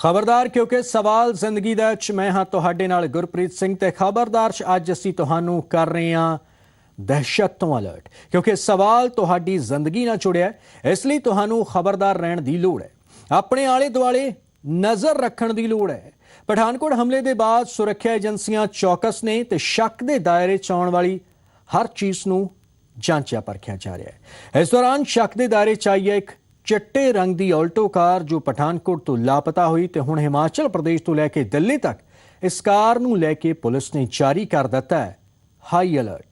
खबरदार क्योंकि सवाल जिंदगी दा मैं हाँ तुहाडे नाल गुरप्रीत सिंह ते खबरदार अज असीं तुहानूं कर रहे हैं दहशत तो अलर्ट क्योंकि सवाल तुहाडी जिंदगी नाल जुड़िया है। इसलिए तुहानूं खबरदार रहण दी लोड़ है, अपने आले दुआले नज़र रखण दी लोड़ है। पठानकोट हमले के बाद सुरक्षा एजेंसियां चौकस ने ते शक के दायरे च आउण वाली हर चीज़ नूं जांचिया परखिया जा रहा है। इस दौरान शक के दायरे च आई है एक चिट्टे रंग की ऑल्टो कार जो पठानकोट तो लापता हुई तो हुण हिमाचल प्रदेश तो लैके दिल्ली तक इस कार नूं लैके पुलिस ने जारी कर दिता है हाई अलर्ट।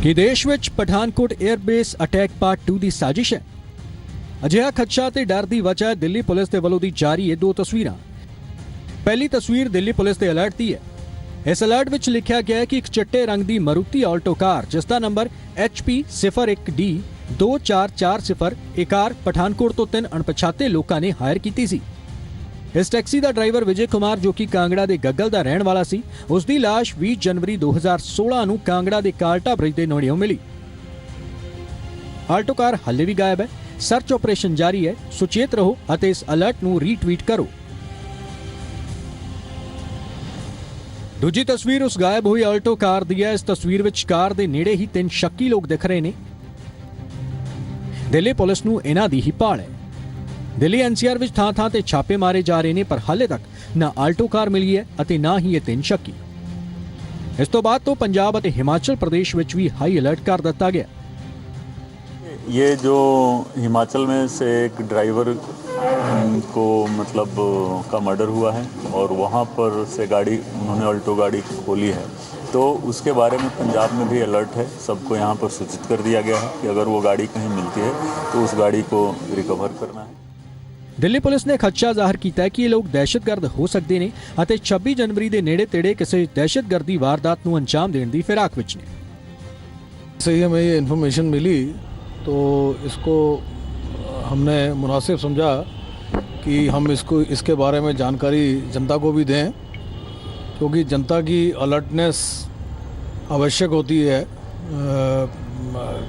कि देश विच पठानकोट एयरबेस अटैक पार्ट 2 की साजिश है। अजिहा खदशा ते डर की वजह दिल्ली पुलिस के वलों दी जारी है दो तस्वीरां। पहली तस्वीर दिल्ली पुलिस के अलर्ट की है। इस अलर्ट विच लिखा गया है कि एक चिट्टे रंग की मारुति ऑल्टो कार जिसका नंबर HP 01D 2440 ये कार पठानकोट तो 3 अणपछाते लोगों ने हायर की सी। इस टैक्सी का ड्राइवर विजय कुमार जो कि कांगड़ा के गग्गल का रहने वाला सी, उसकी लाश 20 जनवरी 2016 ਨੂੰ कांगड़ा के काल्टा ब्रिज के नेड़ियों मिली। आल्टो कार हले भी गायब है। सर्च ऑपरेशन जारी है। सुचेत रहो और इस अलर्ट ਨੂੰ रीट्वीट करो। दूजी तस्वीर उस गायब हुई आल्टो कार दी है। इस तस्वीर विच कार के नेड़े ही 3 शक्की लोग दिख रहे हैं। दिल्ली पुलिस ਨੂੰ इन्हां दी ही भाल है। दिल्ली NCR विच थां थां ते छापे मारे जा रहे हैं पर हाले तक ना आल्टो कार मिली है और ना ही ये 3 शक्की। इस तो बाद तो पंजाब और हिमाचल प्रदेश विच भी हाई अलर्ट कर दिता गया। ये जो हिमाचल में से एक ड्राइवर को मतलब का मर्डर हुआ है और वहाँ पर से गाड़ी उन्होंने ऑल्टो गाड़ी खोली है, तो उसके बारे में पंजाब में भी अलर्ट है। सबको यहाँ पर सूचित कर दिया गया है कि अगर वो गाड़ी कहीं मिलती है तो उस गाड़ी को रिकवर करना है। दिल्ली पुलिस ने खदशा जाहिर किया है कि ये लोग दहशतगर्द हो सकते हैं और 26 जनवरी के नेड़े तेड़े किसी दहशतगर्दी वारदात को अंजाम देने की फिराक विच ने। सही हमें ये इन्फॉर्मेशन मिली तो इसको हमने मुनासिब समझा कि हम इसके बारे में जानकारी जनता को भी दें, क्योंकि जनता की अलर्टनेस आवश्यक होती है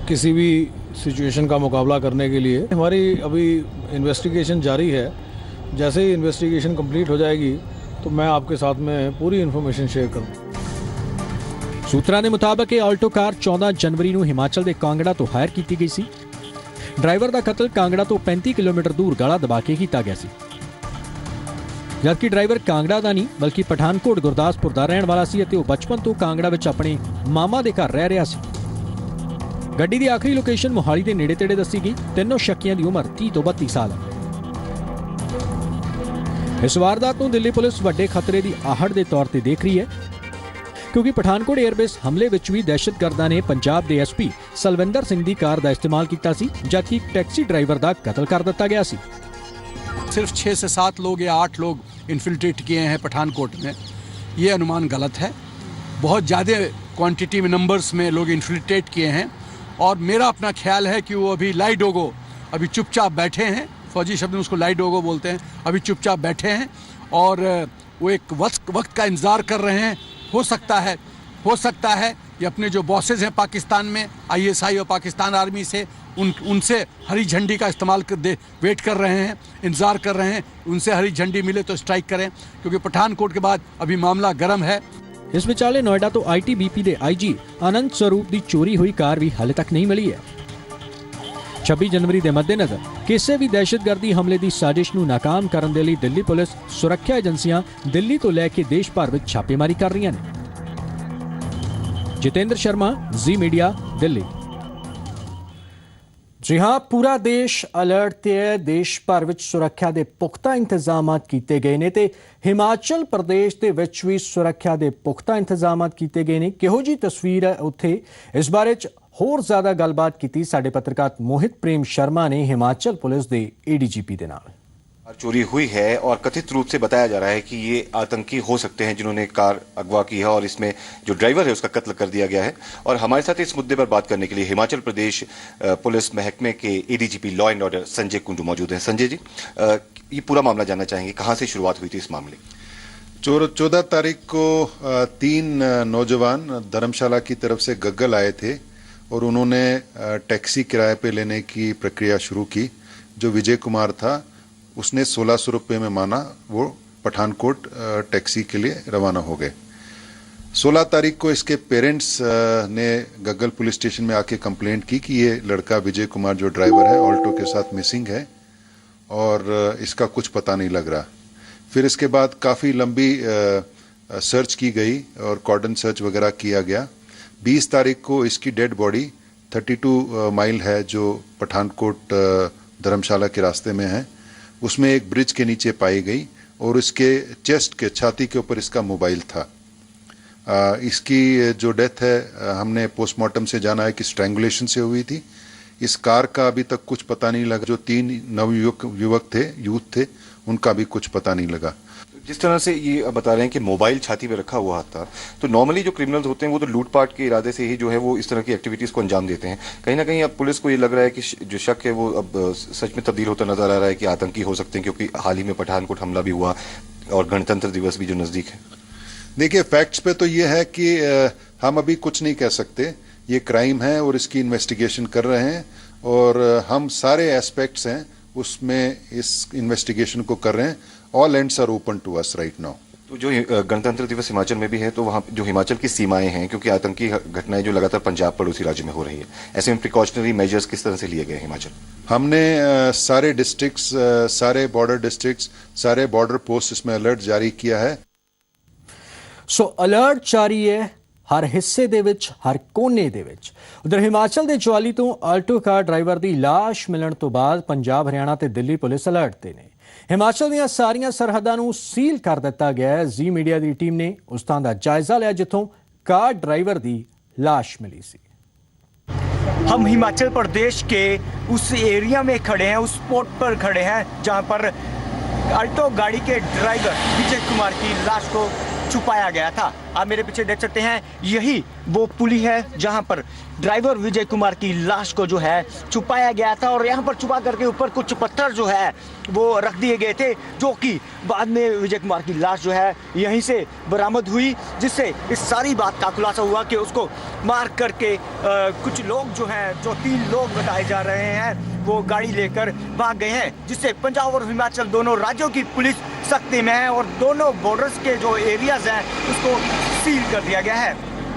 किसी भी सिचुएशन का मुकाबला करने के लिए। हमारी अभी इन्वेस्टिगेशन जारी है। जैसे ही इन्वेस्टिगेशन कंप्लीट हो जाएगी तो मैं आपके साथ में पूरी इन्फॉर्मेशन शेयर करूँ। सूत्रों के मुताबिक ऑल्टो कार 14 जनवरी को हिमाचल के कांगड़ा तो हायर की गई सी। ड्राइवर का कतल कांगड़ा तो 35 किलोमीटर दूर गला दबा के किया गया सी, जबकि ड्राइवर कांगड़ा का नहीं बल्कि पठानकोट गुरदासपुर का रहने वाला सी। बचपन तो कांगड़ा विच अपने मामा के घर रह रहा सी। गड्डी की आखिरी लोकेशन मोहाली के नेड़े तेड़े दसी गई। तीनों शक्कियां की उम्र 30 तो 32 साल है। इस वारदात को दिल्ली पुलिस वड्डे खतरे की आहट के तौर पर देख रही है, क्योंकि पठानकोट एयरबेस हमले विच भी दहशतगर्दां ने पंजाब के SP सलविंदर सिंह की कार का इस्तेमाल किया सी, जबकि टैक्सी ड्राइवर का कतल कर दिया गया सी। सिर्फ 6 से 7 लोग या 8 लोग इन्फिल्ट्रेट किए हैं पठानकोट में, ये अनुमान गलत है। बहुत ज़्यादा क्वांटिटी में नंबर्स में लोग इन्फिल्ट्रेट किए हैं और मेरा अपना ख्याल है कि वो अभी लाई डोगो अभी चुपचाप बैठे हैं। फौजी शब्द में उसको लाई डोगो बोलते हैं। अभी चुपचाप बैठे हैं और वो एक वक्त का इंतज़ार कर रहे हैं। हो सकता है ये अपने जो बॉसेस हैं पाकिस्तान में ISI और पाकिस्तान आर्मी से उनसे हरी झंडी का इस्तेमाल वेट कर रहे हैं, इंतज़ार कर रहे हैं। उनसे हरी झंडी मिले तो स्ट्राइक करें, क्योंकि पठानकोट के बाद अभी मामला गर्म है। इस विचाले नोएडा तो ITBP के IG आनंद स्वरूप की चोरी हुई कार भी हाले तक नहीं मिली है। 26 जनवरी के मद्देनजर किसी भी दहशतगर्दी हमले की साजिश को नाकाम करने के लिए दिल्ली पुलिस सुरक्षा एजेंसियां दिल्ली तो लैके देश भर में छापेमारी कर रही हैं। जितेंद्र शर्मा, जी मीडिया, दिल्ली। जी हाँ, पूरा देश अलर्ट ते है। देश भर विच सुरक्षा के पुख्ता इंतजाम किए गए ने ते हिमाचल प्रदेश के विच भी सुरक्षा के पुख्ता इंतजाम किए गए ने। किहो जी तस्वीर है उत्थे, इस बारे होर ज़्यादा गलबात की साडे पत्रकार मोहित प्रेम शर्मा ने हिमाचल पुलिस के ADGP दे नाल। चोरी हुई है और कथित रूप से बताया जा रहा है कि ये आतंकी हो सकते हैं जिन्होंने कार अगवा की है और इसमें जो ड्राइवर है उसका कत्ल कर दिया गया है। और हमारे साथ इस मुद्दे पर बात करने के लिए हिमाचल प्रदेश पुलिस महकमे के ADGP law and order Sanjay Kundu मौजूद हैं। संजय जी, ये पूरा मामला जानना चाहेंगे, कहाँ से शुरुआत हुई थी इस मामले? 14 तारीख को 3 नौजवान धर्मशाला की तरफ से गग्गल आए थे और उन्होंने टैक्सी किराए पे लेने की प्रक्रिया शुरू की। जो विजय कुमार था उसने 1600 रुपये में माना, वो पठानकोट टैक्सी के लिए रवाना हो गए। 16 तारीख को इसके पेरेंट्स ने गग्गल पुलिस स्टेशन में आके कंप्लेंट की कि ये लड़का विजय कुमार जो ड्राइवर है ऑल्टो के साथ मिसिंग है और इसका कुछ पता नहीं लग रहा। फिर इसके बाद काफ़ी लंबी सर्च की गई और कॉर्डन सर्च वगैरह किया गया। 20 तारीख को इसकी डेड बॉडी 32 माइल है जो पठानकोट धर्मशाला के रास्ते में है, उसमें एक ब्रिज के नीचे पाई गई और इसके चेस्ट के छाती के ऊपर इसका मोबाइल था। इसकी जो डेथ है हमने पोस्टमार्टम से जाना है कि स्ट्रैंगुलेशन से हुई थी। इस कार का अभी तक कुछ पता नहीं लगा। जो 3 नवयुवक थे, यूथ थे, उनका भी कुछ पता नहीं लगा। जिस तरह से ये बता रहे हैं कि मोबाइल छाती पे रखा हुआ था, तो नॉर्मली जो क्रिमिनल्स होते हैं वो तो लूटपाट के इरादे से ही जो है वो इस तरह की एक्टिविटीज को अंजाम देते हैं। कहीं ना कहीं अब पुलिस को ये लग रहा है कि जो शक है वो अब सच में तब्दील होता नजर आ रहा है कि आतंकी हो सकते हैं, क्योंकि हाल ही में पठानकोट हमला भी हुआ और गणतंत्र दिवस भी जो नजदीक है। देखिए, फैक्ट्स पे तो ये है कि हम अभी कुछ नहीं कह सकते। ये क्राइम है और इसकी इन्वेस्टिगेशन कर रहे हैं और हम सारे एस्पेक्ट्स हैं उसमें इस इन्वेस्टिगेशन को कर रहे हैं। All ends are open to us right now. तो जो गणतंत्र दिवस हिमाचल में भी है, तो वहाँ जो हिमाचल की सीमाएं हैं, क्योंकि आतंकी घटनाएं जो लगातार पंजाब पड़ोसी राज्य में हो रही है, ऐसे में प्रिकॉशनरी मेजर्स किस तरह से लिए गए हिमाचल? हमने सारे डिस्ट्रिक्ट्स, सारे बॉर्डर डिस्ट्रिक्ट्स, सारे बॉर्डर पोस्ट इसमें अलर्ट जारी किया है। सो अलर्ट जारी है हर हिस्से ਦੇ ਵਿੱਚ, ਹਰ ਕੋਨੇ ਦੇ ਵਿੱਚ। ਉਧਰ ਹਿਮਾਚਲ ਦੇ ਜਵਾਲੀ ਤੋਂ ਆਲਟੋ ਕਾਰ ਡਰਾਈਵਰ ਦੀ ਲਾਸ਼ ਮਿਲਣ ਤੋਂ ਬਾਅਦ ਪੰਜਾਬ, ਹਰਿਆਣਾ ਤੇ ਦਿੱਲੀ ਪੁਲਿਸ ਅਲਰਟ ਤੇ ਨੇ। ਹਿਮਾਚਲ ਦੀਆਂ ਸਾਰੀਆਂ ਸਰਹੱਦਾਂ ਨੂੰ ਸੀਲ ਕਰ ਦਿੱਤਾ ਗਿਆ ਹੈ। ਜ਼ੀ ਮੀਡੀਆ ਦੀ ਟੀਮ ਨੇ ਉਸ ਥਾਂ ਦਾ ਜਾਇਜ਼ਾ ਲਿਆ ਜਿੱਥੋਂ ਕਾਰ ਡਰਾਈवर ਦੀ ਲਾਸ਼ ਮਿਲੀ ਸੀ। हम हिमाचल प्रदेश के उस एरिया में खड़े हैं, उस स्पॉट पर खड़े हैं जहां पर अल्टो गाड़ी के ड्राइवर विजय कुमार की लाश को छुपाया गया था। आप मेरे पीछे देख सकते हैं, यही वो पुली है जहां पर ड्राइवर विजय कुमार की लाश को जो है छुपाया गया था और यहां पर छुपा करके ऊपर कुछ पत्थर जो है वो रख दिए गए थे, जो कि बाद में विजय कुमार की लाश जो है यहीं से बरामद हुई, जिससे इस सारी बात का खुलासा हुआ कि उसको मार करके कुछ लोग जो हैं, जो 3 लोग बताए जा रहे हैं, वो गाड़ी लेकर भाग गए हैं, जिससे पंजाब और हिमाचल दोनों राज्यों की पुलिस सख्ती में है और दोनों बॉर्डर्स के जो एरियाज हैं उसको सील कर दिया गया है।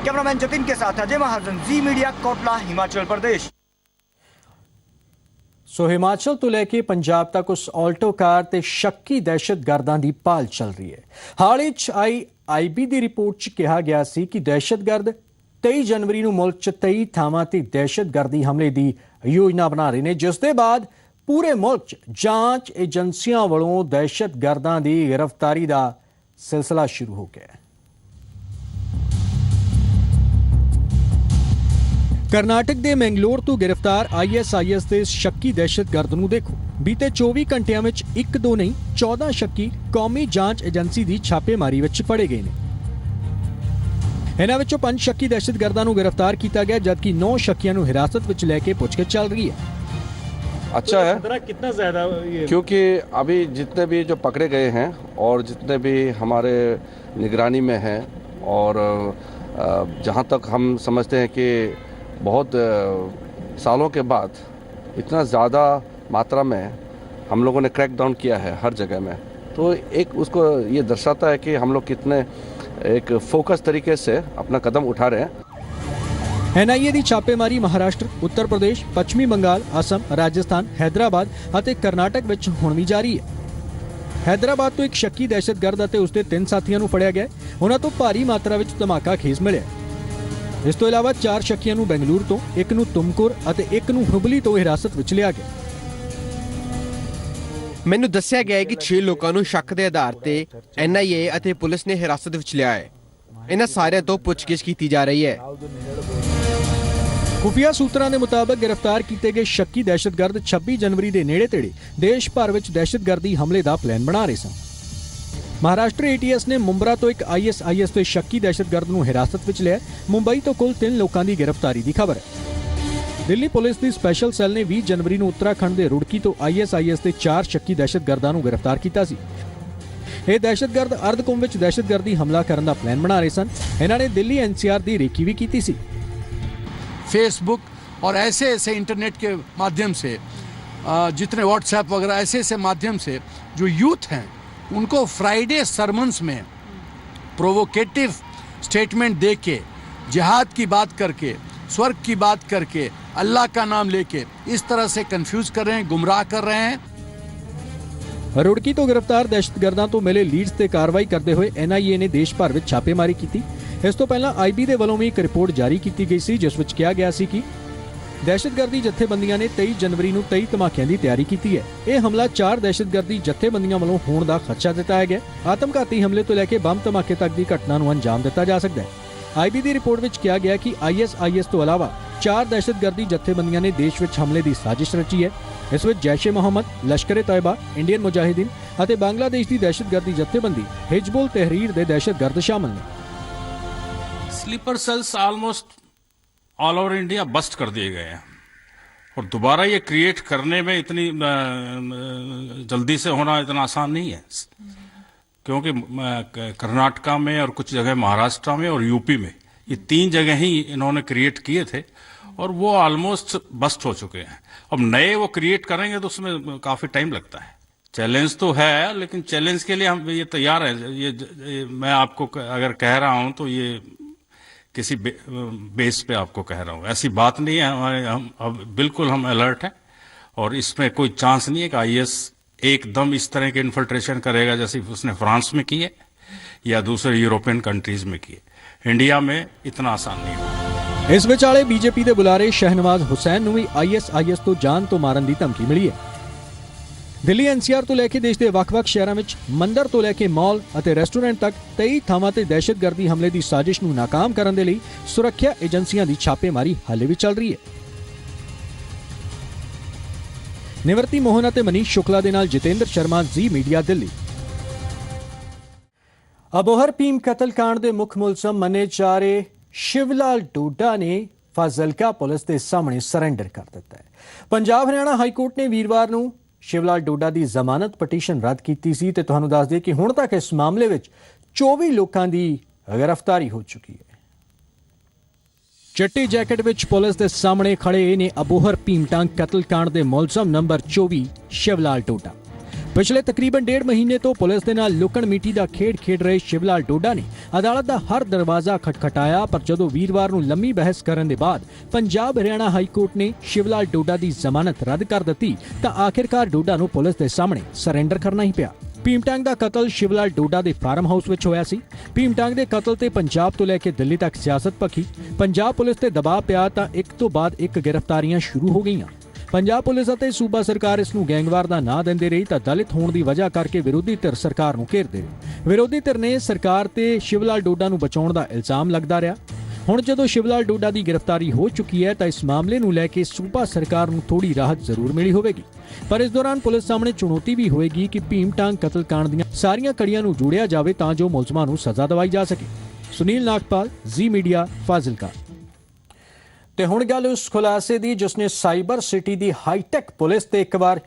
कैमरामैन जतिन के साथ अजय महाजन, जी मीडिया, कोटला, हिमाचल प्रदेश। ਸੋ ਹਿਮਾਚਲ ਤੋਂ ਲੈ ਕੇ ਪੰਜਾਬ ਤੱਕ ਉਸ ਆਲਟੋ ਕਾਰ ਤੇ ਸ਼ੱਕੀ ਦਹਿਸ਼ਤਗਰਦਾਂ ਦੀ ਭਾਲ ਚੱਲ ਰਹੀ ਹੈ। ਹਾਲ ਹੀ 'ਚ ਆਈ IB ਦੀ ਰਿਪੋਰਟ 'ਚ ਕਿਹਾ ਗਿਆ ਸੀ ਕਿ ਦਹਿਸ਼ਤਗਰਦ 23 ਜਨਵਰੀ ਨੂੰ ਮੁਲਕ 'ਚ 23 ਥਾਵਾਂ ਤੇ ਦਹਿਸ਼ਤਗਰਦੀ ਹਮਲੇ ਦੀ ਯੋਜਨਾ ਬਣਾ ਰਹੇ ਨੇ, ਜਿਸ ਦੇ ਬਾਅਦ ਪੂਰੇ ਮੁਲਕ 'ਚ ਜਾਂਚ ਏਜੰਸੀਆਂ ਵੱਲੋਂ ਦਹਿਸ਼ਤਗਰਦਾਂ ਦੀ ਗ੍ਰਿਫਤਾਰੀ ਦਾ ਸਿਲਸਿਲਾ ਸ਼ੁਰੂ ਹੋ ਗਿਆ ਹੈ। ਕਰਨਾਟਕ ਦੇ ਮੈਂਗਲੋਰ ਤੋਂ ਗ੍ਰਿਫਤਾਰ ISIS ਦੇ ਸ਼ੱਕੀ ਦਹਿਸ਼ਤਗਰਦ ਨੂੰ ਦੇਖੋ। ਬੀਤੇ 24 ਘੰਟਿਆਂ ਵਿੱਚ 1-2 ਨਹੀਂ 14 ਸ਼ੱਕੀ ਕੌਮੀ ਜਾਂਚ ਏਜੰਸੀ ਦੀ ਛਾਪੇਮਾਰੀ ਵਿੱਚ ਫੜੇ ਗਏ ਨੇ। ਇਹਨਾਂ ਵਿੱਚੋਂ 5 ਸ਼ੱਕੀ ਦਹਿਸ਼ਤਗਰਦਾਂ ਨੂੰ ਗ੍ਰਿਫਤਾਰ ਕੀਤਾ ਗਿਆ, ਜਦਕਿ 9 ਸ਼ੱਕੀਆਂ ਨੂੰ ਹਿਰਾਸਤ ਵਿੱਚ ਲੈ ਕੇ ਪੁੱਛਗਿੱਛ ਚੱਲ ਰਹੀ है। अच्छा है, खतरा कितना ज़्यादा क्योंकि अभी जितने भी जो पकड़े गए हैं और जितने भी हमारे निगरानी में हैं और जहाँ तक हम समझते हैं कि बहुत सालों के बाद इतना ज़्यादा मात्रा में हम लोगों ने क्रैक डाउन किया है हर जगह में, तो एक उसको ये दर्शाता है कि हम लोग कितने एक फोकस तरीके से अपना कदम उठा रहे हैं। NIA ਦੀ ਛਾਪੇਮਾਰੀ ਮਹਾਰਾਸ਼ਟਰ, ਉੱਤਰ ਪ੍ਰਦੇਸ਼, ਪੱਛਮੀ ਬੰਗਾਲ, ਅਸਮ, ਰਾਜਸਥਾਨ, ਹੈਦਰਾਬਾਦ ਅਤੇ ਕਰਨਾਟਕ ਵਿੱਚ ਹੁਣ ਵੀ ਜਾਰੀ ਹੈ। ਹੈਦਰਾਬਾਦ ਤੋਂ ਇੱਕ ਸ਼ੱਕੀ ਦਹਿਸ਼ਤਗਰਦ ਅਤੇ ਉਸਦੇ 3 ਸਾਥੀਆਂ ਨੂੰ ਫੜਿਆ ਗਿਆ। ਉਹਨਾਂ ਤੋਂ ਭਾਰੀ ਮਾਤਰਾ ਵਿੱਚ ਧਮਾਕਾ ਖੇਸ ਮਿਲਿਆ। ਇਸ ਤੋਂ ਇਲਾਵਾ 4 ਸ਼ੱਕੀਆਂ ਨੂੰ ਬੈਂਗਲੁਰੂ ਤੋਂ, ਇੱਕ ਨੂੰ ਤੁਮਕੁਰ ਅਤੇ ਇੱਕ ਨੂੰ ਹੁਬਲੀ ਤੋਂ ਹਿਰਾਸਤ ਵਿੱਚ ਲਿਆ ਗਿਆ। ਮੈਨੂੰ ਦੱਸਿਆ ਗਿਆ ਹੈ ਕਿ 6 ਲੋਕਾਂ ਨੂੰ ਸ਼ੱਕ ਦੇ ਆਧਾਰ ਤੇ NIA ਅਤੇ ਪੁਲਿਸ ਨੇ ਹਿਰਾਸਤ ਵਿੱਚ ਲਿਆ ਹੈ। ਇਹਨਾਂ ਸਾਰਿਆਂ ਤੋਂ ਪੁੱਛਗਿੱਛ ਕੀਤੀ ਜਾ ਰਹੀ ਹੈ। ਖੁਫੀਆ ਸੂਤਰਾਂ ਦੇ ਮੁਤਾਬਕ ਗ੍ਰਿਫਤਾਰ ਕੀਤੇ ਗਏ ਸ਼ੱਕੀ ਦਹਿਸ਼ਤਗਰਦ 26 ਜਨਵਰੀ ਦੇ ਨੇੜੇ-ਤੇੜੇ ਦੇਸ਼ ਭਰ ਵਿੱਚ ਦਹਿਸ਼ਤਗਰਦੀ ਹਮਲੇ ਦਾ ਪਲਾਨ ਬਣਾ ਰਹੇ ਸਨ। ਮਹਾਰਾਸ਼ਟਰ ATS ਨੇ ਮੁੰਬਰਾ ਤੋਂ ਇੱਕ ISIS ਦੇ ਸ਼ੱਕੀ ਦਹਿਸ਼ਤਗਰਦ ਨੂੰ ਹਿਰਾਸਤ ਵਿੱਚ ਲਿਆ। ਮੁੰਬਈ ਤੋਂ ਕੁੱਲ 3 ਲੋਕਾਂ ਦੀ ਗ੍ਰਿਫਤਾਰੀ ਦੀ ਖਬਰ ਹੈ। ਦਿੱਲੀ ਪੁਲਿਸ ਦੀ ਸਪੈਸ਼ਲ ਸੈੱਲ ਨੇ 20 ਜਨਵਰੀ ਨੂੰ ਉੱਤਰਾਖੰਡ ਦੇ ਰੁੜਕੀ ਤੋਂ ISIS ਦੇ 4 ਸ਼ੱਕੀ ਦਹਿਸ਼ਤਗਰਦਾਂ ਨੂੰ ਗ੍ਰਿਫਤਾਰ ਕੀਤਾ ਸੀ। ਇਹ ਦਹਿਸ਼ਤਗਰਦ ਅਰਧਕੁੰਮ ਵਿੱਚ ਦਹਿਸ਼ਤਗਰਦੀ ਹਮਲਾ ਕਰਨ ਦਾ ਪਲਾਨ ਬਣਾ ਰਹੇ ਸਨ। ਇਹਨਾਂ ਨੇ ਦਿੱਲੀ NCR ਦੀ ਰੇਕੀ ਵੀ ਕੀਤੀ ਸੀ। फेसबुक और ऐसे ऐसे इंटरनेट के माध्यम से जितने व्हाट्सएप वगैरह ऐसे ऐसे माध्यम से जो यूथ हैं उनको फ्राइडे सरमन्स में प्रोवोकेटिव स्टेटमेंट दे के जिहाद की बात करके स्वर्ग की बात करके अल्लाह का नाम लेके इस तरह से कंफ्यूज कर रहे हैं, गुमराह कर रहे हैं। रुड़की तो गिरफ्तार दहशतगर्दां तो मिले लीड्स ते कार्रवाई करते हुए NIA ने देश भर ਵਿੱਚ छापेमारी की। ਇਸ ਤੋਂ ਪਹਿਲਾਂ IB ਦੇ ਵੱਲੋਂ ਵੀ ਇੱਕ ਰਿਪੋਰਟ ਜਾਰੀ ਕੀਤੀ ਗਈ ਸੀ ਜਿਸ ਵਿੱਚ ਕਿਹਾ ਗਿਆ ਸੀ ਕਿ ਦਹਿਸ਼ਤਗਰਦੀ ਜਥੇਬੰਦੀਆਂ ਨੇ 23 ਜਨਵਰੀ ਨੂੰ 23 ਧਮਾਕਿਆਂ ਦੀ ਤਿਆਰੀ ਕੀਤੀ ਹੈ। ਇਹ ਹਮਲਾ 4 ਦਹਿਸ਼ਤਗਰਦੀ ਜਥੇਬੰਦੀਆਂ ਵੱਲੋਂ ਹੋਣ ਦਾ ਖਦਸ਼ਾ ਜਤਾਇਆ ਗਿਆ। ਆਤਮਘਾਤੀ ਹਮਲੇ ਤੋਂ ਲੈ ਕੇ ਬੰਬ ਧਮਾਕੇ ਤੱਕ ਦੀ ਘਟਨਾ ਨੂੰ ਅੰਜਾਮ ਦਿੱਤਾ ਜਾ ਸਕਦਾ ਹੈ। IB ਦੀ ਰਿਪੋਰਟ ਵਿੱਚ ਕਿਹਾ ਗਿਆ ਕਿ ISIS ਤੋਂ ਇਲਾਵਾ 4 ਦਹਿਸ਼ਤਗਰਦੀ ਜਥੇਬੰਦੀਆਂ ਨੇ ਦੇਸ਼ ਵਿੱਚ ਹਮਲੇ ਦੀ ਸਾਜ਼ਿਸ਼ ਰਚੀ ਹੈ। ਇਸ ਵਿੱਚ ਜੈਸ਼-ਏ-ਮੁਹੰਮਦ, ਲਸ਼ਕਰ-ਏ-ਤੈਯਬਾ, ਇੰਡੀਅਨ ਮੁਜਾਹਿਦੀਨ ਅਤੇ ਬੰਗਲਾਦੇਸ਼ ਦੀ ਦਹਿਸ਼ਤਗਰਦੀ ਜਥੇਬੰਦੀ ਹਿਜ਼ਬੁਲ ਤਹਿਰੀਰ ਦੇ ਦਹਿਸ਼ਤਗਰਦ ਸ਼ਾਮਲ ਨੇ। Sleeper cells almost all over India bust कर दिए गए हैं और दोबारा ये क्रिएट करने में इतनी जल्दी से होना इतना आसान नहीं है, क्योंकि कर्नाटका में और कुछ जगह महाराष्ट्र में और यूपी में ये 3 जगह ही इन्होंने क्रिएट किए थे और वो ऑलमोस्ट बस्ट हो चुके हैं। अब नए वो क्रिएट करेंगे तो उसमें काफ़ी टाइम लगता है। चैलेंज तो है, लेकिन चैलेंज के लिए हम ये तैयार हैं। ये मैं आपको अगर कह रहा हूँ तो ये किसी बेस पे आपको कह रहा हूँ, ऐसी बात नहीं है। हमारे अब बिल्कुल हम अलर्ट हैं और इसमें कोई चांस नहीं है कि IS एकदम इस तरह के इन्फिल्ट्रेशन करेगा जैसे उसने फ्रांस में किए या दूसरे यूरोपियन कंट्रीज में किए। इंडिया में इतना आसान नहीं होगा। इस विचाले BJP ਦੇ ਬੁਲਾਰੇ ਸ਼ਹਿਨਵਾਜ਼ ਹੁਸੈਨ ਨੂੰ ਵੀ ISIS ਤੋਂ ਜਾਨ ਤੋਂ ਮਾਰਨ ਦੀ ਧਮਕੀ ਮਿਲੀ ਹੈ। ਦਿੱਲੀ NCR ਤੋਂ ਲੈ ਕੇ ਦੇਸ਼ ਦੇ ਵੱਖ-ਵੱਖ ਸ਼ਹਿਰਾਂ ਵਿੱਚ ਮੰਦਰ ਤੋਂ ਲੈ ਕੇ ਮਾਲ ਅਤੇ ਰੈਸਟੋਰੈਂਟ ਤੱਕ 23 ਥਾਵਾਂ ਤੇ ਦਹਿਸ਼ਤਗਰਦੀ ਹਮਲੇ ਦੀ ਸਾਜ਼ਿਸ਼ ਨੂੰ ਨਾਕਾਮ ਕਰਨ ਦੇ ਲਈ ਸੁਰੱਖਿਆ ਏਜੰਸੀਆਂ ਦੀ ਛਾਪੇਮਾਰੀ ਹਾਲੇ ਵੀ ਚੱਲ ਰਹੀ ਹੈ। ਨਿਵਰਤੀ ਮੋਹਨ ਅਤੇ ਮਨੀਸ਼ ਸ਼ੁਕਲਾ ਦੇ ਨਾਲ ਜਿਤੇਂਦਰ ਸ਼ਰਮਾ, ਜ਼ੀ ਮੀਡੀਆ, ਦਿੱਲੀ। ਅਬੋਹਰ ਭੀਮ ਕਤਲकांड ਦੇ ਮੁੱਖ ਮੁਲਜ਼ਮ ਮੰਨੇ ਜਾ ਰਹੇ ਸ਼ਿਵਲਾਲ ਡੋਡਾ ਨੇ ਫਾਜ਼ਿਲਕਾ ਪੁਲਿਸ ਦੇ ਸਾਹਮਣੇ ਸਰੈਂਡਰ ਕਰ ਦਿੱਤਾ ਹੈ। ਪੰਜਾਬ ਹਰਿਆਣਾ ਹਾਈ ਕੋਰਟ ਨੇ ਵੀਰਵਾਰ ਨੂੰ ਸ਼ਿਵਲਾਲ ਡੋਡਾ ਦੀ ਜ਼ਮਾਨਤ ਪਟੀਸ਼ਨ ਰੱਦ ਕੀਤੀ ਸੀ ਤੇ ਤੁਹਾਨੂੰ ਦੱਸ ਦਈਏ ਕਿ ਹੁਣ ਤੱਕ ਇਸ ਮਾਮਲੇ ਵਿੱਚ 24 ਲੋਕਾਂ ਦੀ ਗ੍ਰਿਫਤਾਰੀ ਹੋ ਚੁੱਕੀ ਹੈ। ਚਿੱਟੀ ਜੈਕਟ ਵਿੱਚ ਪੁਲਿਸ ਦੇ ਸਾਹਮਣੇ ਖੜੇ ਨੇ ਅਬੋਹਰ ਭੀਮਟਾਂਗ ਕਤਲकांड ਦੇ ਮੁਲਜ਼ਮ ਨੰਬਰ 24 ਸ਼ਿਵਲਾਲ ਡੋਡਾ। ਪਿਛਲੇ ਤਕਰੀਬਨ 1.5 ਮਹੀਨੇ ਤੋਂ ਪੁਲਿਸ ਦੇ ਨਾਲ ਲੁਕਣ ਮੀਟੀ ਦਾ ਖੇਡ ਰਹੇ ਸ਼ਿਵਲਾਲ ਡੋਡਾ ਨੇ ਅਦਾਲਤ ਦਾ ਹਰ ਦਰਵਾਜ਼ਾ ਖਟਖਟਾਇਆ, ਪਰ ਜਦੋਂ ਵੀਰਵਾਰ ਨੂੰ ਲੰਮੀ ਬਹਿਸ ਕਰਨ ਦੇ ਬਾਅਦ ਪੰਜਾਬ ਹਰਿਆਣਾ ਹਾਈ ਕੋਰਟ ਨੇ ਸ਼ਿਵਲਾਲ ਡੋਡਾ ਦੀ ਜ਼ਮਾਨਤ ਰੱਦ ਕਰ ਦਿੱਤੀ ਤਾਂ ਆਖਿਰਕਾਰ ਡੋਡਾ ਨੂੰ ਪੁਲਿਸ ਦੇ ਸਾਹਮਣੇ ਸਰੈਂਡਰ ਕਰਨਾ ਹੀ ਪਿਆ। ਭੀਮਟਾਂਗ ਦਾ ਕਤਲ ਸ਼ਿਵਲਾਲ ਡੋਡਾ ਦੇ ਫਾਰਮ ਹਾਊਸ ਵਿੱਚ ਹੋਇਆ ਸੀ। ਭੀਮਟਾਂਗ ਦੇ ਕਤਲ ਤੇ ਪੰਜਾਬ ਤੋਂ ਲੈ ਕੇ ਦਿੱਲੀ ਤੱਕ ਸਿਆਸਤ ਭਖੀ। ਪੰਜਾਬ ਪੁਲਿਸ ਤੇ ਦਬਾਅ ਪਿਆ ਤਾਂ ਇੱਕ ਤੋਂ ਬਾਅਦ ਇੱਕ ਗ੍ਰਿਫਤਾਰੀਆਂ ਸ਼ੁਰੂ ਹੋ ਗਈਆਂ। ਪੰਜਾਬ ਪੁਲਿਸ ਅਤੇ ਸੂਬਾ ਸਰਕਾਰ ਇਸ ਨੂੰ ਗੈਂਗਵਾਰ ਦਾ ਨਾਂ ਦਿੰਦੇ ਰਹੀ ਤਾਂ ਦਲਿਤ ਹੋਣ ਦੀ ਵਜ੍ਹਾ ਕਰਕੇ ਵਿਰੋਧੀ ਧਿਰ ਸਰਕਾਰ ਨੂੰ ਘੇਰਦੇ ਰਹੇ। ਵਿਰੋਧੀ ਧਿਰ ਨੇ ਸਰਕਾਰ ਤੇ ਸ਼ਿਵਲਾਲ ਡੋਡਾ ਨੂੰ ਬਚਾਉਣ ਦਾ ਇਲਜ਼ਾਮ ਲੱਗਦਾ ਰਿਹਾ। ਹੁਣ ਜਦੋਂ ਸ਼ਿਵਲਾਲ ਡੋਡਾ ਦੀ ਗ੍ਰਿਫਤਾਰੀ ਹੋ ਚੁੱਕੀ ਹੈ ਤਾਂ ਇਸ ਮਾਮਲੇ ਨੂੰ ਲੈ ਕੇ ਸੂਬਾ ਸਰਕਾਰ ਨੂੰ ਥੋੜੀ ਰਾਹਤ ਜ਼ਰੂਰ ਮਿਲੀ ਹੋਵੇਗੀ, ਪਰ ਇਸ ਦੌਰਾਨ ਪੁਲਿਸ ਸਾਹਮਣੇ ਚੁਣੌਤੀ ਵੀ ਹੋਵੇਗੀ ਕਿ ਭੀਮਟਾਂਗ ਕਤਲकांड ਦੀਆਂ ਸਾਰੀਆਂ ਕੜੀਆਂ ਨੂੰ ਜੋੜਿਆ ਜਾਵੇ ਤਾਂ ਜੋ ਮੁਲਜ਼ਮਾਂ ਨੂੰ ਸਜ਼ਾ ਦਿਵਾਈ ਜਾ ਸਕੇ। ਸੁਨੀਲ ਨਾਗਪਾਲ, ਜ਼ੀ ਮੀਡੀਆ, ਫਾਜ਼ਿਲਕਾ। ਤੇ ਹੁਣ ਗੱਲ ਉਸ ਖੁਲਾਸੇ ਦੀ ਜਿਸਨੇ ਸਾਈਬਰ ਸਿਟੀ ਦੀ ਹਾਈਟੈਕ ਪੁਲਿਸ ਤੇ ਇੱਕ ਵਾਰ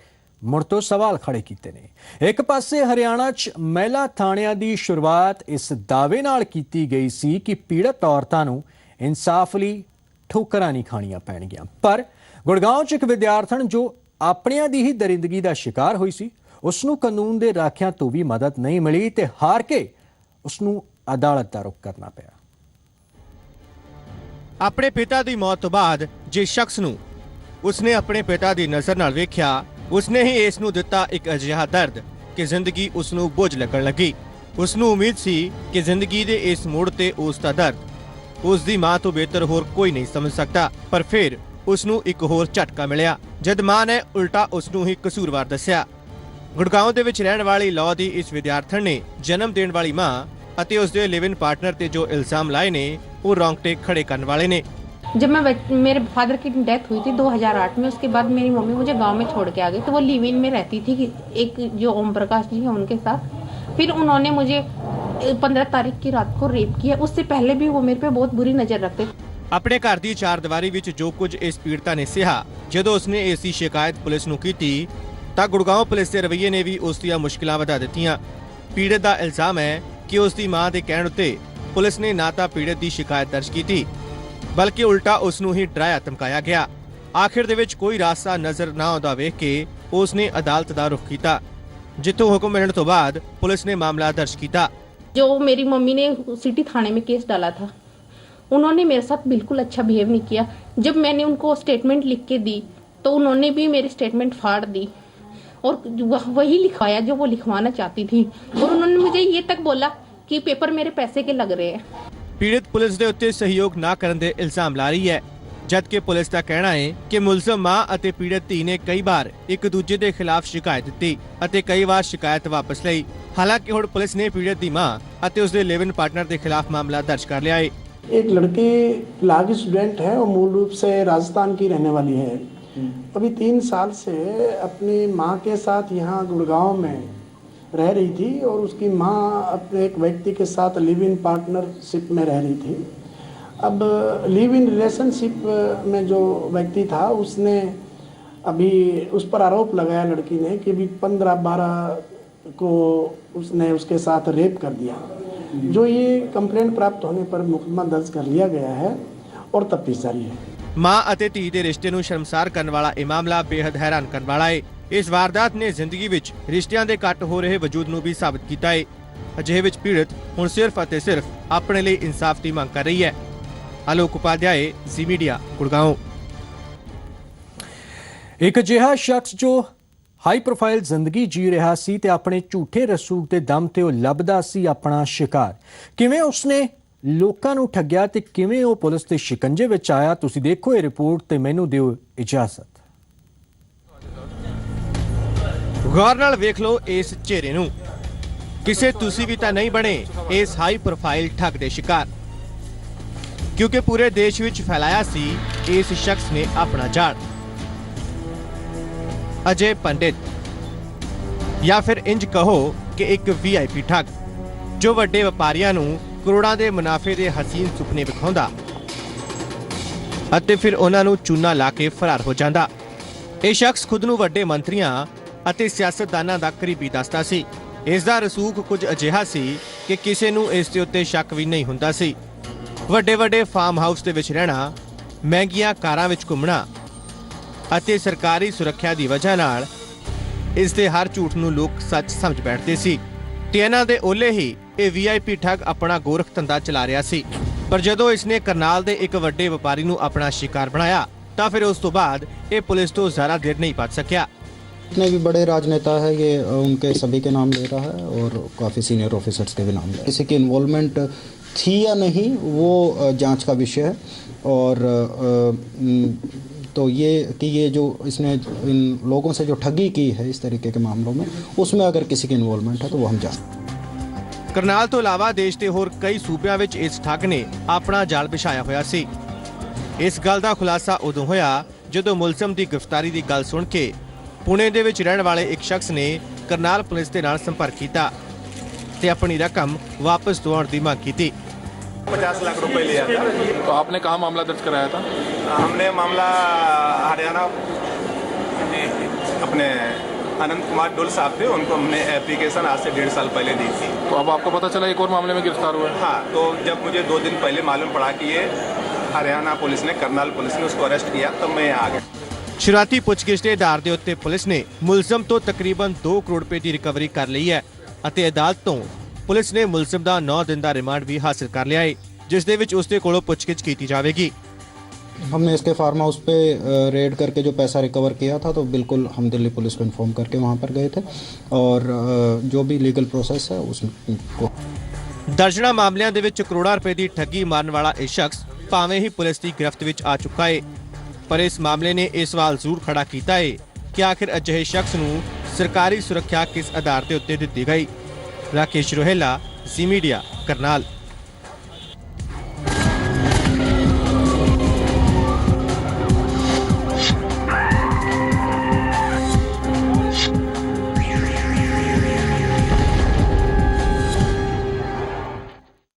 ਮੁੜ ਤੋਂ ਸਵਾਲ ਖੜੇ ਕੀਤੇ ਨੇ। ਇੱਕ ਪਾਸੇ ਹਰਿਆਣਾ 'ਚ ਮਹਿਲਾ ਥਾਣਿਆਂ ਦੀ ਸ਼ੁਰੂਆਤ ਇਸ ਦਾਅਵੇ ਨਾਲ ਕੀਤੀ ਗਈ ਸੀ ਕਿ ਪੀੜਤ ਔਰਤਾਂ ਨੂੰ ਇਨਸਾਫ ਲਈ ਠੋਕਰਾਂ ਨਹੀਂ ਖਾਣੀਆਂ ਪੈਣਗੀਆਂ, ਪਰ ਗੁੜਗਾਉਂ 'ਚ ਇੱਕ ਵਿਦਿਆਰਥਣ ਜੋ ਆਪਣਿਆਂ ਦੀ ਹੀ ਦਰਿੰਦਗੀ ਦਾ ਸ਼ਿਕਾਰ ਹੋਈ ਸੀ, ਉਸ ਨੂੰ ਕਾਨੂੰਨ ਦੇ ਰਾਖਿਆਂ ਤੋਂ ਵੀ ਮਦਦ ਨਹੀਂ ਮਿਲੀ ਤੇ ਹਾਰ ਕੇ ਉਸ ਨੂੰ ਅਦਾਲਤ ਦਾ ਰੁਖ ਕਰਨਾ ਪਿਆ। ਆਪਣੇ ਪਿਤਾ ਦੀ ਮੌਤ ਤੋਂ ਬਾਅਦ ਜਿਸ ਸ਼ਖਸ ਨੂੰ ਉਸਨੇ ਆਪਣੇ ਪਿਤਾ ਦੀ ਨਜ਼ਰ ਨਾਲ ਵੇਖਿਆ, ਉਸਨੇ ਹੀ ਇਸ ਨੂੰ ਦਿੱਤਾ ਇੱਕ ਅਜਿਹਾ ਦਰਦ ਕਿ ਜ਼ਿੰਦਗੀ ਉਸ ਨੂੰ ਬੋਝ ਲੱਗਣ ਲੱਗੀ। ਉਸ ਨੂੰ ਉਮੀਦ ਸੀ ਕਿ ਜ਼ਿੰਦਗੀ ਦੇ ਇਸ ਮੋੜ ਤੇ ਉਸ ਦਾ ਦਰਦ ਉਸ ਦੀ ਮਾਂ ਤੋਂ ਬਿਹਤਰ ਹੋਰ ਕੋਈ ਨਹੀਂ ਸਮਝ ਸਕਦਾ, ਪਰ ਫਿਰ ਉਸ ਨੂੰ ਇੱਕ ਹੋਰ ਝਟਕਾ ਮਿਲਿਆ ਜਦ ਮਾਂ ਨੇ ਉਲਟਾ ਉਸ ਨੂੰ ਹੀ ਕਸੂਰਵਾਰ ਦੱਸਿਆ। ਗੁੜਗਾਉਂ ਦੇ ਵਿੱਚ ਰਹਿਣ ਵਾਲੀ ਲਾਅ ਦੀ ਇਸ ਵਿਦਿਆਰਥਣ ਨੇ ਜਨਮ ਦੇਣ ਵਾਲੀ ਮਾਂ ਅਤੇ ਉਸ ਦੇ ਲਿਵ ਇਨ ਪਾਰਟਨਰ ਤੇ ਜੋ ਇਲਜ਼ਾਮ ਲਾਏ ਨੇ ਉਹ ਰੌਂਗਟੇ ਖੜੇ ਕਰਨ ਵਾਲੇ ਨੇ। जब मैं मेरे फादर की डेथ हुई थी 2008 में, उसके बाद मेरी मम्मी मुझे गांव में छोड़ के आ गई। तो वो लिव इन में रहती थी एक जो ओम प्रकाश जी हैं उनके साथ। फिर उन्होंने मुझे 15 तारीख की रात को रेप किया। उससे पहले भी वो मेरे पे बहुत बुरी नज़र रखते। ਆਪਣੇ ਘਰ ਦੀ ਚਾਰਦੀਵਾਰੀ ਵਿੱਚ ਜੋ ਕੁਝ ਇਸ ਪੀੜਤਾ ਨੇ ਸਿਹਾ, ਜਦੋਂ ਉਸਨੇ ਇਸ ਦੀ ਸ਼ਿਕਾਇਤ ਪੁਲਿਸ ਨੂੰ ਕੀਤੀ ਤਾਂ ਗੁੜਗਾਉਂ ਪੁਲਿਸ ਦੇ ਰਵੱਈਏ ਨੇ ਵੀ ਉਸ ਦੀਆਂ ਮੁਸ਼ਕਿਲਾਂ ਵਧਾ ਦਿੱਤੀਆਂ। ਪੀੜਤ ਦਾ ਇਲਜ਼ਾਮ ਹੈ ਕਿ ਉਸ ਦੀ ਮਾਂ ਦੇ ਕਹਿਣ ਉੱਤੇ ਪੁਲਿਸ ਨੇ ਨਾ ਤਾਂ ਪੀੜਤ ਦੀ ਸ਼ਿਕਾਇਤ ਦਰਜ ਕੀਤੀ, ਬਲਕਿ ਉਲਟਾ ਉਸ ਨੂੰ ਹੀ ਡਰਾਇਆ ਧਮਕਾਇਆ ਗਿਆ। ਆਖਿਰ ਦੇ ਵਿੱਚ ਕੋਈ ਰਾਸਤਾ ਨਜ਼ਰ ਨਾ ਆਉਂਦਾ ਵੇਖ ਕੇ ਉਸ ਨੇ ਅਦਾਲਤ ਦਾ ਰੁਖ ਕੀਤਾ, ਜਿੱਥੋਂ ਹੁਕਮ ਮਿਲਣ ਤੋਂ ਬਾਅਦ ਪੁਲਿਸ ਨੇ ਮਾਮਲਾ ਦਰਜ ਕੀਤਾ। जो मेरी मम्मी ने सिटी थाने में केस डाला था, उन्होंने मेरे साथ बिल्कुल अच्छा बिहेव नहीं किया। जब मैंने उनको स्टेटमेंट लिख के दी तो उन्होंने भी मेरी स्टेटमेंट फाड़ दी और वही लिखवाया जो वो लिखवाना चाहती थी। और उन्होंने मुझे ये तक बोला कि पेपर मेरे पैसे के लग रहे हैं। ਪੀੜਤ ਪੁਲਿਸ ਦੇ ਉੱਤੇ ਸਹਿਯੋਗ ਨਾ ਕਰਨ ਦੇ ਇਲਜ਼ਾਮ ਲਾ ਰਹੀ ਹੈ, ਜਦਕਿ ਪੁਲਿਸ ਦਾ ਕਹਿਣਾ ਹੈ ਕਿ ਮੁਲਜ਼ਮ ਮਾਂ ਅਤੇ ਪੀੜਤ ਧੀ ਨੇ ਕਈ ਵਾਰ ਇੱਕ ਦੂਜੇ ਦੇ ਖਿਲਾਫ ਸ਼ਿਕਾਇਤ ਦਿੱਤੀ ਅਤੇ ਕਈ ਵਾਰ ਸ਼ਿਕਾਇਤ ਵਾਪਸ ਲਈ। ਹਾਲਾਂਕਿ ਹੁਣ ਪੁਲਿਸ ਨੇ ਪੀੜਤ ਦੀ ਮਾਂ ਅਤੇ ਉਸਦੇ ਲਿਵ ਇਨ ਪਾर्टनर के खिलाफ मामला दर्ज कर लिया है। एक लड़की लाग स्टूडेंट है और मूल रूप से राजस्थान की रहने वाली है। अभी 3 साल से अपनी माँ के साथ यहाँ गुड़गांव में रह रही थी और उसकी माँ अपने एक व्यक्ति के साथ लिव इन पार्टनरशिप में रह रही थी। अब लिव इन रिलेशनशिप में जो व्यक्ति था उसने अभी उस पर आरोप लगाया लड़की ने कि अभी 15-12 को उसने उसके साथ रेप कर दिया। जो ये कंप्लेंट प्राप्त होने पर मुकदमा दर्ज कर लिया गया है और तफ्तीश जारी है। ਮਾਂ ਅਤੇ ਧੀ ਦੇ ਰਿਸ਼ਤੇ ਨੂੰ ਸ਼ਰਮਸਾਰ ਕਰਨ ਵਾਲਾ ਇਹ ਮਾਮਲਾ ਬੇहद ਹੈਰਾਨ ਕਰਨ ਵਾਲਾ ਹੈ। ਇਸ ਵਾਰਦਾਤ ਨੇ ਜ਼ਿੰਦਗੀ ਵਿੱਚ ਰਿਸ਼ਤਿਆਂ ਦੇ ਕੱਟ ਹੋ ਰਹੇ ਵਜੂਦ ਨੂੰ ਵੀ ਸਾਬਤ ਕੀਤਾ ਹੈ। ਅਜਿਹੇ ਵਿੱਚ ਪੀੜਤ ਹੁਣ ਸਿਰਫ ਅਤੇ ਸਿਰਫ ਆਪਣੇ ਲਈ ਇਨਸਾਫ ਦੀ ਮੰਗ ਕਰ ਰਹੀ ਹੈ। ਆਲੋਕ ਉਪਾਧਿਆਏ, ਜ਼ੀ ਮੀਡੀਆ, ਗੁੜਗਾਉਂ। ਇੱਕ ਅਜਿਹਾ ਸ਼ਖਸ ਜੋ ਹਾਈ ਪ੍ਰੋਫਾਈਲ ਜ਼ਿੰਦਗੀ ਜੀ ਰਿਹਾ ਸੀ ਤੇ ਆਪਣੇ ਝੂਠੇ ਰਸੂਖ ਦੇ ਦਮ ਤੇ ਉਹ ਲੱਭਦਾ ਸੀ ਆਪਣਾ ਸ਼ਿਕਾਰ। ਕਿਵੇਂ ਉਸਨੇ ਲੋਕਾਂ ਨੂੰ ਠੱਗਿਆ ਤੇ ਕਿਵੇਂ ਉਹ ਪੁਲਿਸ ਦੇ ਸ਼ਿਕੰਜੇ ਵਿੱਚ ਆਇਆ, ਤੁਸੀਂ ਦੇਖੋ ਇਹ ਰਿਪੋਰਟ ਤੇ ਮੈਨੂੰ ਦਿਓ ਇਜਾਜ਼ਤ। ਗੌਰ ਨਾਲ ਵੇਖ ਲਓ ਇਸ ਚਿਹਰੇ ਨੂੰ। ਕਿਸੇ ਤੁਸੀਂ ਵੀ ਤਾਂ ਨਹੀਂ ਬਣੇ ਇਸ ਹਾਈ ਪ੍ਰੋਫਾਈਲ ਠੱਗ ਦੇ ਸ਼ਿਕਾਰ, ਕਿਉਂਕਿ ਪੂਰੇ ਦੇਸ਼ ਵਿੱਚ ਫੈਲਾਇਆ ਸੀ ਇਸ ਸ਼ਖਸ ਨੇ ਆਪਣਾ ਜਾਲ। अजय पंडित या फिर इंज कहो कि एक VIP ठग जो ਵੱਡੇ ਵਪਾਰੀਆਂ ਨੂੰ ਕਰੋੜਾਂ ਦੇ ਮੁਨਾਫੇ ਦੇ ਹਸੀਨ ਸੁਪਨੇ ਵਿਖਾਉਂਦਾ ਅਤੇ ਫਿਰ ਉਹਨਾਂ ਨੂੰ ਚੂਨਾ ਲਾ ਕੇ ਫਰਾਰ ਹੋ ਜਾਂਦਾ। ਇਹ ਸ਼ਖਸ ਖੁਦ ਨੂੰ ਵੱਡੇ ਮੰਤਰੀਆਂ ਅਤੇ ਸਿਆਸਤਦਾਨਾਂ ਦਾ ਕਰੀਬੀ ਦੱਸਦਾ ਸੀ। ਇਸ ਦਾ ਰਸੂਖ ਕੁਝ ਅਜਿਹਾ ਸੀ ਕਿ ਕਿਸੇ ਨੂੰ ਇਸ ਦੇ ਉੱਤੇ ਸ਼ੱਕ ਵੀ ਨਹੀਂ ਹੁੰਦਾ ਸੀ। ਵੱਡੇ ਫਾਰਮ ਹਾਊਸ ਦੇ ਵਿੱਚ ਰਹਿਣਾ, ਮਹਿੰਗੀਆਂ ਕਾਰਾਂ ਵਿੱਚ ਘੁੰਮਣਾ ਅਤੇ ਸਰਕਾਰੀ ਸੁਰੱਖਿਆ ਦੀ ਵਜ੍ਹਾ ਨਾਲ ਇਸ ਦੇ ਹਰ ਝੂਠ ਨੂੰ ਲੋਕ ਸੱਚ ਸਮਝ ਬੈਠਦੇ ਸੀ ਤੇ ਇਹਨਾਂ ਦੇ ਓਲੇ ਹੀ ਇਹ VIP ਠੱਗ ਆਪਣਾ ਗੋਰਖ ਧੰਦਾ ਚਲਾ ਰਿਹਾ ਸੀ। ਪਰ ਜਦੋਂ ਇਸਨੇ ਕਰਨਾਲ ਦੇ ਇੱਕ ਵੱਡੇ ਵਪਾਰੀ ਨੂੰ ਆਪਣਾ ਸ਼ਿਕਾਰ ਬਣਾਇਆ ਤਾਂ ਫਿਰ ਉਸ ਤੋਂ ਬਾਅਦ ਇਹ ਪੁਲਿਸ ਤੋਂ ਜ਼ਿਆਦਾ ਦੇਰ ਨਹੀਂ ਭੱਜ ਸਕਿਆ। जितने भी बड़े राजनेता है ये उनके सभी के नाम ले रहा है और काफ़ी सीनियर ऑफिसर्स के भी नाम ले। किसी की इन्वॉल्वमेंट थी या नहीं वो जांच का विषय है। और तो ये कि ये जो इसने इन लोगों से जो ठगी की है इस तरीके के मामलों में, उसमें अगर किसी की इन्वॉल्वमेंट है तो वो हम जान। ਕਰਨਾਲ ਤੋਂ ਇਲਾਵਾ ਦੇਸ਼ ਦੇ ਹੋਰ ਕਈ ਸੂਬਿਆਂ ਵਿੱਚ ਇਸ ਠੱਗ ਨੇ ਆਪਣਾ ਜਾਲ ਵਿਛਾਇਆ ਹੋਇਆ ਸੀ। ਇਸ ਗੱਲ ਦਾ ਖੁਲਾਸਾ ਉਦੋਂ ਹੋਇਆ ਜਦੋਂ ਮੁਲਜ਼ਮ ਦੀ ਗ੍ਰਿਫਤਾਰੀ ਦੀ ਗੱਲ ਸੁਣ ਕੇ ਪੁਣੇ ਦੇ ਵਿੱਚ ਰਹਿਣ ਵਾਲੇ ਇੱਕ ਸ਼ਖਸ ਨੇ ਕਰਨਾਲ ਪੁਲਿਸ ਦੇ ਨਾਲ ਸੰਪਰਕ ਕੀਤਾ ਤੇ ਆਪਣੀ ਰਕਮ ਵਾਪਸ ਦਿਵਾਉਣ ਦੀ ਮੰਗ ਕੀਤੀ। 50 लाख रुपए लिया था। तो आपने कहाँ मामला दर्ज कराया था? हमने मामला हरियाणा अपने अनंत कुमार डोल साहब थे, उनको हमने एप्लीकेशन आज से 1.5 साल पहले दी थी। तो अब आपको पता चला एक और मामले में गिरफ्तार हुआ है? हाँ, तो जब मुझे 2 दिन पहले मालूम पड़ा कि ये हरियाणा पुलिस ने, करनाल पुलिस ने उसको अरेस्ट किया, तब मैं यहाँ आ गया। ਸ਼ੁਰੂਆਤੀ ਪੁੱਛਗਿੱਛ ਦੇ ਆਧਾਰ ਦੇ ਉੱਤੇ ਪੁਲਿਸ ਨੇ ਮੁਲਜ਼ਮ ਤੋਂ ਤਕਰੀਬਨ 2 ਕਰੋੜ ਰੁਪਏ ਦੀ ਰਿਕਵਰੀ ਕਰ ਲਈ ਹੈ ਅਤੇ ਅਦਾਲਤ ਤੋਂ ਪੁਲਿਸ ਨੇ ਮੁਲਜ਼ਮ ਦਾ 9 ਦਿਨ ਦਾ ਰਿਮਾਂਡ ਵੀ ਹਾਸਲ ਕਰ ਲਿਆ ਹੈ, ਜਿਸ ਦੇ ਵਿੱਚ ਉਸ ਦੇ ਕੋਲੋਂ ਪੁੱਛਗਿੱਛ ਕੀਤੀ ਜਾਵੇਗੀ। हमने इसके फार्म हाउस पे रेड करके जो पैसा रिकवर किया था तो बिल्कुल हम दिल्ली पुलिस को इन्फॉर्म करके वहाँ पर गए थे और जो भी लीगल प्रोसेस है उसको। ਦਰਜਨਾਂ ਮਾਮਲਿਆਂ ਦੇ ਵਿੱਚ ਕਰੋੜਾਂ ਰੁਪਏ ਦੀ ਠੱਗੀ ਮਾਰਨ ਵਾਲਾ ਇਹ ਸ਼ਖਸ ਭਾਵੇਂ ਹੀ ਪੁਲਿਸ ਦੀ ਗ੍ਰਿਫਤ ਵਿੱਚ ਆ ਚੁੱਕਾ ਹੈ, ਪਰ ਇਸ ਮਾਮਲੇ ਨੇ ਇਹ ਸਵਾਲ ਜ਼ਰੂਰ ਖੜਾ ਕੀਤਾ ਹੈ ਕਿ ਆਖਿਰ ਅਜਿਹੇ ਸ਼ਖਸ ਨੂੰ ਸਰਕਾਰੀ ਸੁਰੱਖਿਆ ਕਿਸ ਆਧਾਰ ਦੇ ਉੱਤੇ ਦਿੱਤੀ ਗਈ। ਰਾਕੇਸ਼ ਰੋਹੇਲਾ, ਜ਼ੀ ਮੀਡੀਆ, ਕਰਨਾਲ।